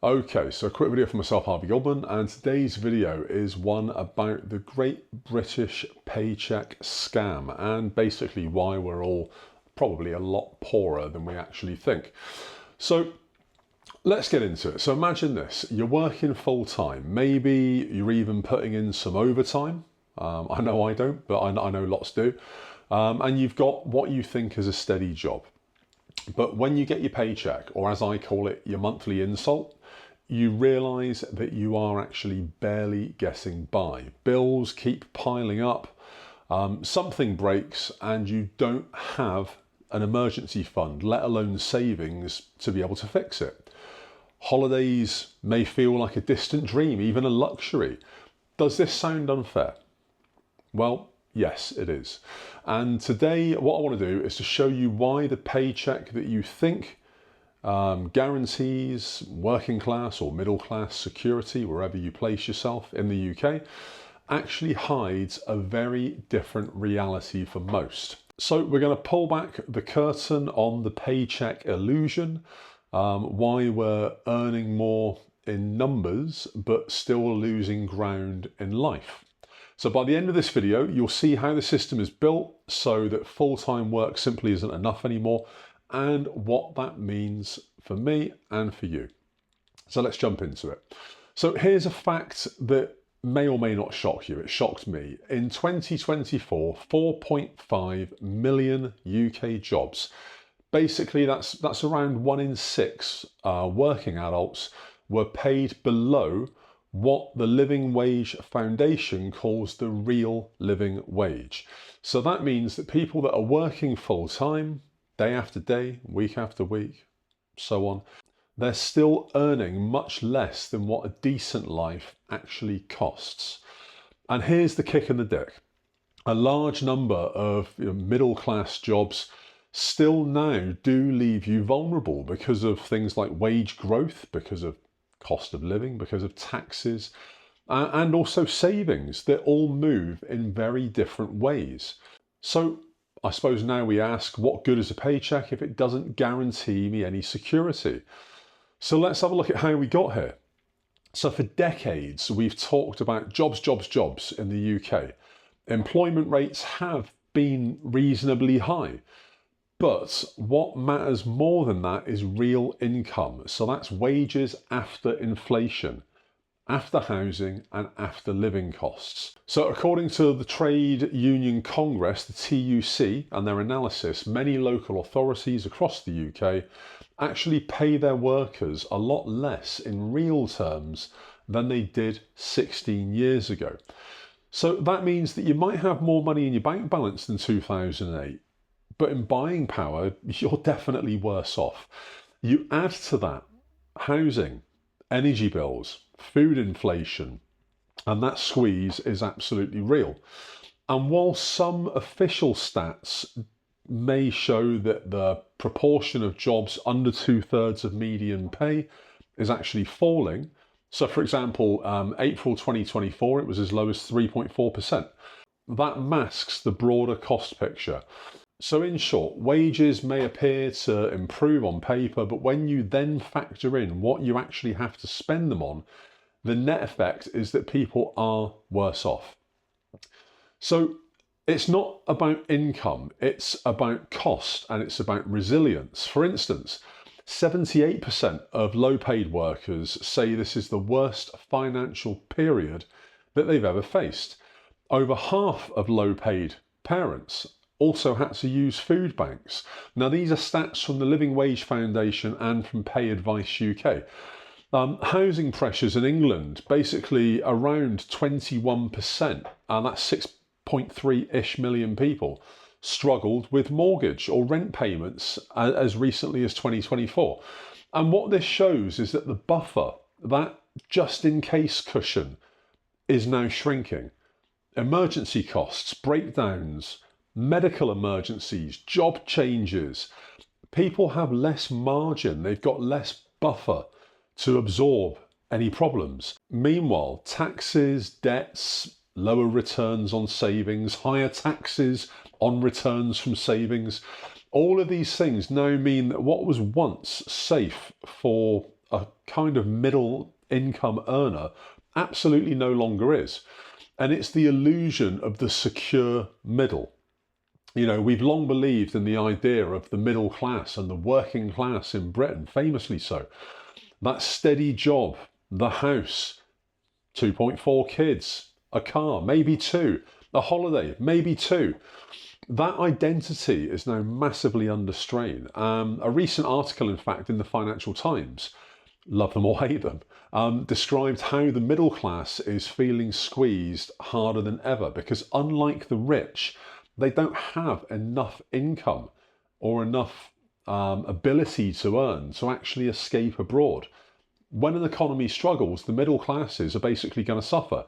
Okay, so a quick video for myself, Goldman, and today's video is one about the Great British Paycheck scam and basically why we're all probably a lot poorer than we actually think. So let's get into it. So imagine this, you're working full time, maybe you're even putting in some overtime. I know I don't, but I know lots do. And you've got what you think is a steady job. But when you get your paycheck, or as I call it, your monthly insult, you realise that you are actually barely getting by. Bills keep piling up, something breaks, and you don't have an emergency fund, let alone savings, to be able to fix it. Holidays may feel like a distant dream, even a luxury. Does this sound unfair? Well, yes, it is. And today, what I want to do is to show you why the paycheck that you think guarantees working class or middle class security, wherever you place yourself in the UK, actually hides a very different reality for most. So we're going to pull back the curtain on the paycheck illusion, why we're earning more in numbers, but still losing ground in life. So by the end of this video, you'll see how the system is built so that full-time work simply isn't enough anymore, and what that means for me and for you. So let's jump into it. So here's a fact that may or may not shock you. It shocked me. In 2024, 4.5 million UK jobs. Basically, that's around 1 in 6 working adults were paid below what the Living Wage Foundation calls the real living wage. So that means that people that are working full-time, day after day, week after week, so on, they're still earning much less than what a decent life actually costs. And here's the kick in the dick. A large number of middle-class jobs still now do leave you vulnerable because of things like wage growth, because of cost of living, because of taxes, and also savings that all move in very different ways. So I suppose now we ask, what good is a paycheck if it doesn't guarantee me any security? So let's have a look at how we got here. So for decades, we've talked about jobs, jobs, jobs in the UK. Employment rates have been reasonably high. But what matters more than that is real income. So that's wages after inflation, after housing and after living costs. So according to the Trade Union Congress, the TUC, and their analysis, many local authorities across the UK actually pay their workers a lot less in real terms than they did 16 years ago. So that means that you might have more money in your bank balance than 2008. But in buying power, you're definitely worse off. You add to that housing, energy bills, food inflation, and that squeeze is absolutely real. And while some official stats may show that the proportion of jobs under 2/3 of median pay is actually falling, so for example, April 2024, it was as low as 3.4%. That masks the broader cost picture. So in short, wages may appear to improve on paper, but when you then factor in what you actually have to spend them on, the net effect is that people are worse off. So it's not about income, it's about cost and it's about resilience. For instance, 78% of low-paid workers say this is the worst financial period that they've ever faced. Over half of low-paid parents also had to use food banks. Now, these are stats from the Living Wage Foundation and from Pay Advice UK. Housing pressures in England, basically around 21%, and that's 6.3-ish million people, struggled with mortgage or rent payments as recently as 2024. And what this shows is that the buffer, that just-in-case cushion, is now shrinking. Emergency costs, breakdowns, medical emergencies, job changes. People have less margin, they've got less buffer to absorb any problems. Meanwhile, taxes, debts, lower returns on savings, higher taxes on returns from savings, all of these things now mean that what was once safe for a kind of middle income earner absolutely no longer is. And it's the illusion of the secure middle. You know, we've long believed in the idea of the middle class and the working class in Britain, famously so. That steady job, the house, 2.4 kids, a car, maybe two, a holiday, maybe two. That identity is now massively under strain. A recent article, in fact, in the Financial Times, love them or hate them, described how the middle class is feeling squeezed harder than ever because, unlike the rich, they don't have enough income or enough ability to earn to actually escape abroad. When an economy struggles, the middle classes are basically going to suffer.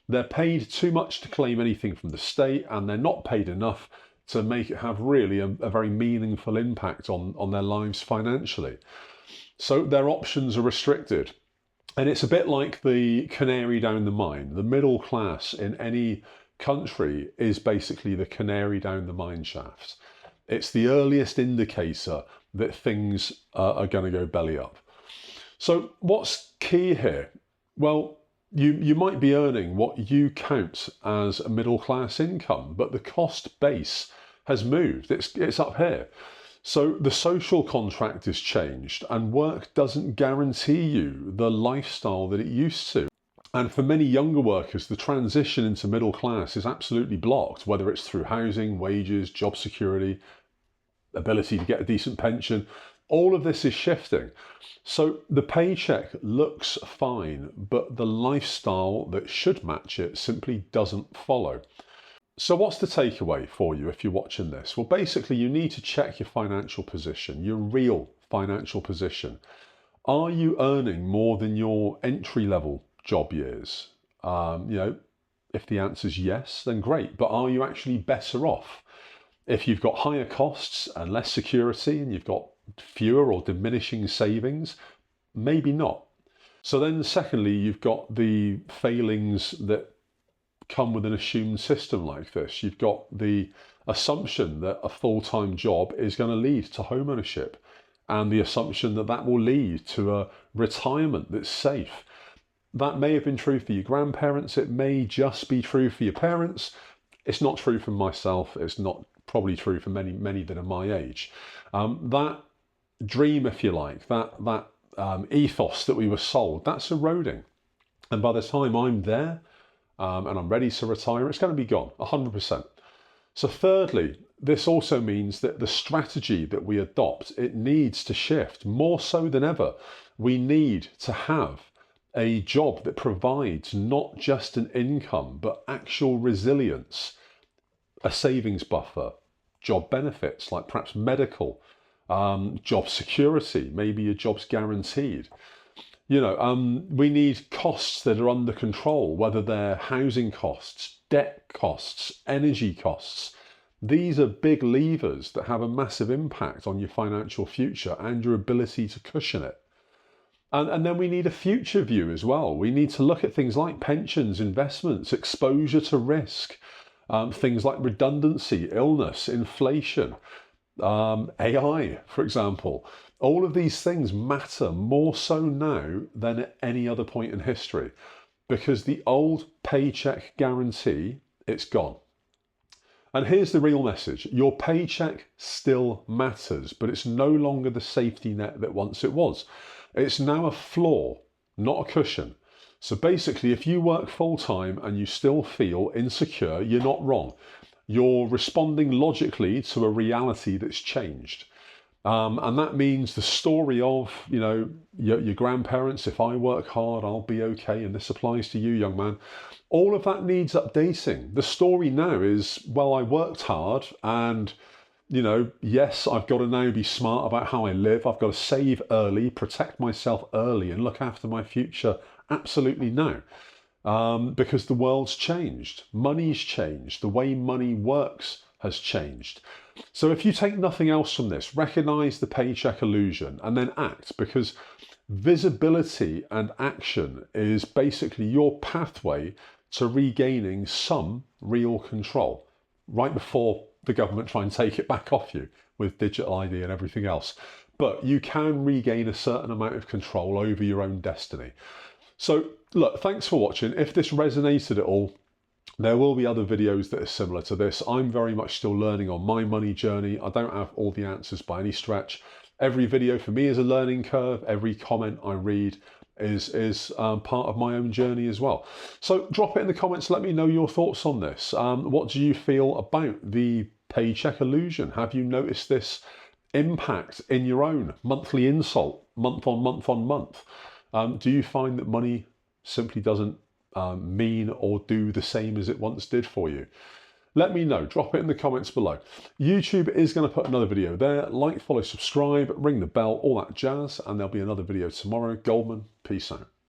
They're paid too much to claim anything from the state, and they're not paid enough to make it have really a very meaningful impact on their lives financially. So their options are restricted. And it's a bit like the canary down the mine. The middle class in any country is basically the canary down the mine shaft. It's the earliest indicator that things are going to go belly up. So what's key here? Well, you might be earning what you count as a middle class income, but the cost base has moved. It's up here. So the social contract has changed, and work doesn't guarantee you the lifestyle that it used to. And for many younger workers, the transition into middle class is absolutely blocked, whether it's through housing, wages, job security, ability to get a decent pension. All of this is shifting. So the paycheck looks fine, but the lifestyle that should match it simply doesn't follow. So what's the takeaway for you if you're watching this? Well, basically, you need to check your financial position, your real financial position. Are you earning more than your entry-level job years? If the answer is yes, then great. But are you actually better off? If you've got higher costs and less security and you've got fewer or diminishing savings, maybe not. So then secondly, you've got the failings that come with an assumed system like this. You've got the assumption that a full-time job is going to lead to home ownership, and the assumption that that will lead to a retirement that's safe. That may have been true for your grandparents. It may just be true for your parents. It's not true for myself. It's not probably true for many that are my age. That dream, if you like, that ethos that we were sold, that's eroding. And by the time I'm there and I'm ready to retire, it's going to be gone, 100%. So thirdly, this also means that the strategy that we adopt, it needs to shift more so than ever. We need to have a job that provides not just an income, but actual resilience, a savings buffer, job benefits like perhaps medical, job security, maybe your job's guaranteed. We need costs that are under control, whether they're housing costs, debt costs, energy costs. These are big levers that have a massive impact on your financial future and your ability to cushion it. And then we need a future view as well. We need to look at things like pensions, investments, exposure to risk, things like redundancy, illness, inflation, AI, for example. All of these things matter more so now than at any other point in history, because the old paycheck guarantee, it's gone. And here's the real message. Your paycheck still matters, but it's no longer the safety net that once it was. It's now a floor, not a cushion. So basically, if you work full-time and you still feel insecure, you're not wrong. You're responding logically to a reality that's changed. And that means the story of, your grandparents, if I work hard, I'll be okay, and this applies to you, young man. All of that needs updating. The story now is, well, I worked hard and, yes, I've got to now be smart about how I live. I've got to save early, protect myself early, and look after my future absolutely now. Because the world's changed. Money's changed. The way money works has changed. So if you take nothing else from this, recognize the paycheck illusion and then act, because visibility and action is basically your pathway to regaining some real control right before the government try and take it back off you with digital ID and everything else. but you can regain a certain amount of control over your own destiny. So look, thanks for watching. If this resonated at all, there will be other videos that are similar to this. I'm very much still learning on my money journey. I don't have all the answers by any stretch. Every video for me is a learning curve. Every comment I read is part of my own journey as well. So drop it in the comments. Let me know your thoughts on this. What do you feel about the paycheck illusion? Have you noticed this impact in your own monthly insult, month on month on month? Do you find that money simply doesn't mean or do the same as it once did for you? Let me know. Drop it in the comments below. YouTube is going to put another video there. Like, follow, subscribe, ring the bell, all that jazz, and there'll be another video tomorrow. Goldman, peace out.